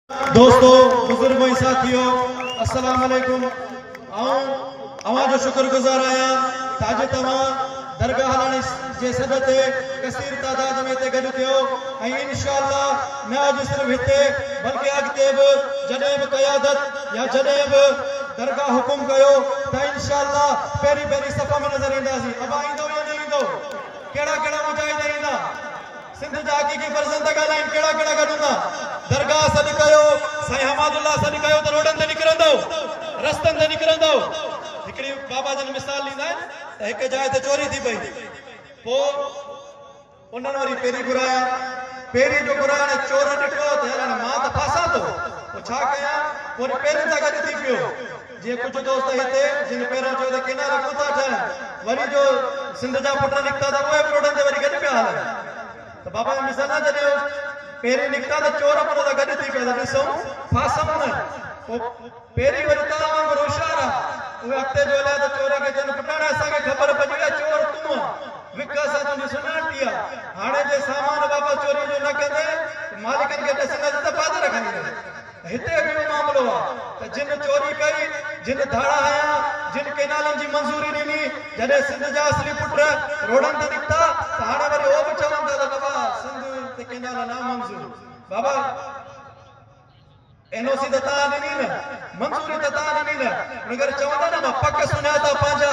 दोस्तों बुजुर्गों साथियों अस्सलाम वालेकुम। अवां जो शुक्रगुजार आया ताज तवा दरगाह हलाने जे सदते कसीर तादाद में ते गड थियो इंशाअल्लाह न अज सिर्फ हिते बल्कि अगते भी जडे भी क़यादत या जडे भी दरगाह हुकुम कयो त इंशाअल्लाह पेरी पेरी सफ़ा में नजर ईंदासी। अब आईंदो या न ईंदो? केड़ा केड़ा मुजाहिद ईंदा? सिंध जा हकीकी फर्ज़ंद ॻाल्हाइनि केड़ा केड़ा गॾंदा? दरगाह सॾु कयो साईं हमादुल्ला सॾु कयो त रोडनि ते निकिरंदो, रस्तनि ते निकिरंदो। हिकिड़ी बाबा जन मिसाल ॾींदा आहिनि त हिकु जाइ ते चोरी थी पई, पोइ उन्हनि वरी पहिरीं घुराया, पहिरीं जो घुराइण चोर ॾिठो त यार मां त फासां थो, पोइ छा कयां? वरी पहिरीं सां गॾु थी पियो। जीअं कुझु दोस्त हिते जिन पहिरियों चयो त किनारा कोन था ठहनि, वरी जो सिंध जा पुट निकिता त उहे बि रोडनि ते वरी गॾु पिया हलनि। त बाबा जी मिसाल न जॾहिं पहिरीं निकिता त चोर पुट त गॾु थी पिया त ॾिसूं फासऊं न। पोइ पहिरीं वरी तव्हां वांगुरु होशियार आहे, उहे अॻिते जो हलिया त चोर खे चवनि पुट असांखे ख़बर पइजी वई चोर तूं आहे, विक असां तुंहिंजी सुञाणती आहे। हाणे जे सामान वापसि चोरी जो न कंदे मालिकनि खे ॾिसंदासीं त फादर खणींदासीं। हिते बि इहो मामिलो आहे त जिन चोरी कई, जिन धाड़ा हया, जिन केनालनि जी मंज़ूरी ॾिनी, जॾहिं सिंध जा असली पुट रोडनि ते निकिता त हाणे वरी उहो बि चवनि था त बाबा सिंध ते केनाल ना मंज़ूर। बाबा एनओसी त तव्हां ॾिनी न, मंज़ूरी त तव्हां ॾिनी न, अगरि चवंदा न मां पक सुञाता पंहिंजा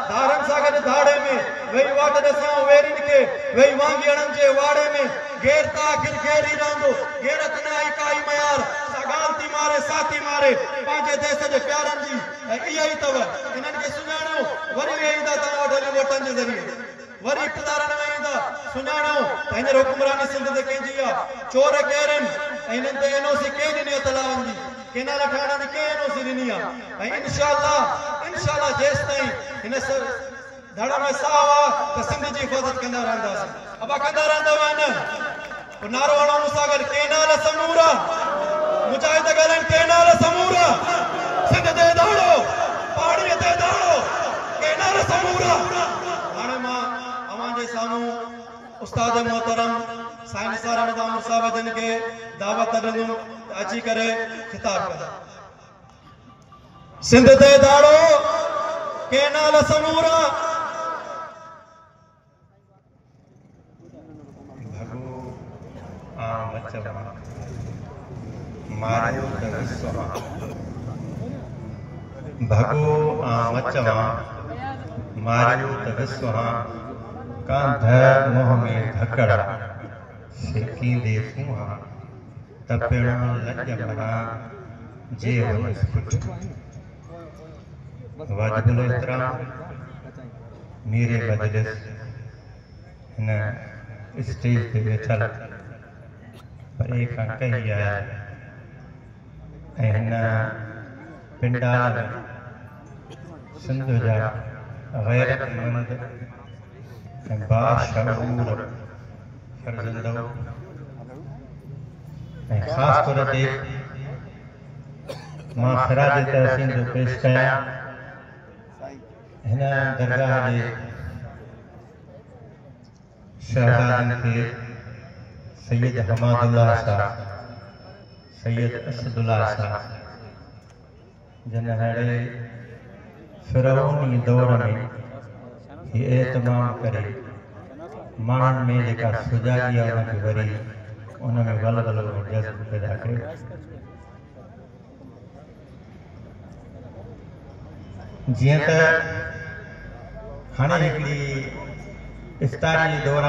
धारनि सां गॾु धाड़े में वेही वाट ॾिसां वेरिन खे वेही वांगिड़नि जे वाड़े में घेर त आख़िर घेर ई रहंदो, घेरत न आई काई मयार सगाल थी मारे साथी मारे पंहिंजे देश जे प्यारनि जी। ऐं इहा ई अथव इन्हनि खे सुञाणो वरी वेहींदा तव्हां वटि वोटनि जे ज़रिए, वरी इक़्तिदार में ईंदा सुञाणो त हींअर हुकुमरानी सिंध ते कंहिंजी आहे, चोर केर आहिनि ऐं हिननि ते एनओसी कंहिं ॾिनी आहे तलावनि जी, केनाल ठाहिण जी कंहिं एनओसी ॾिनी आहे। ऐं इंशाअल्लाह जेसि ताईं हिन धड़ में साह आहे त सिंध जी हिफ़ाज़त कंदा रहंदासीं। अबा कंदा रहंदव न? पोइ नारो हणो मूंसां गॾु केनाल समूरा, मुजाहिद ॻाल्हाइनि केनाल समूरा, सिंध ते दौड़ो पहाड़ीअ ते दौड़ो केनाल समूरा। हाणे मां अवां जे साम्हूं उस्ताद मोहतरम साईं निसार अहमद आमिर साहब जन खे दावत ॾिनुमि त अची करे ख़िताब कनि। सिंध ते दौड़ो केनाल समूरा। भगो मचवा मारियो त विस्वा कांध मोह में धकड़ सिकींदे सुहा तपिणा लज मना जे वनस पुट। वाजिबुल एहतराम मेरे मजलिस हिन स्टेज ते वेठल परे खां कही आहे ऐं हिन पिंडाल में सिंध जा गैरतमंद ऐं बाशऊर फर्ज़ंदो ऐं ख़ासि तौर ते मां ख़राज तहसीन जो पेश कयां हिन दरगाह जे शहज़ादनि खे सैयद हमादुल्ला साहब, सैयद असदुल्ला साहब जन अहिड़े फिरौनी दौर में हीअ एतमाम करे माण्हुनि में जेका सुजाॻी आहे उनखे वरी उन में वलवलो जज़्ब पैदा कयो। जीअं त हाणे हिकिड़ी इफ़्तारी जे दौरान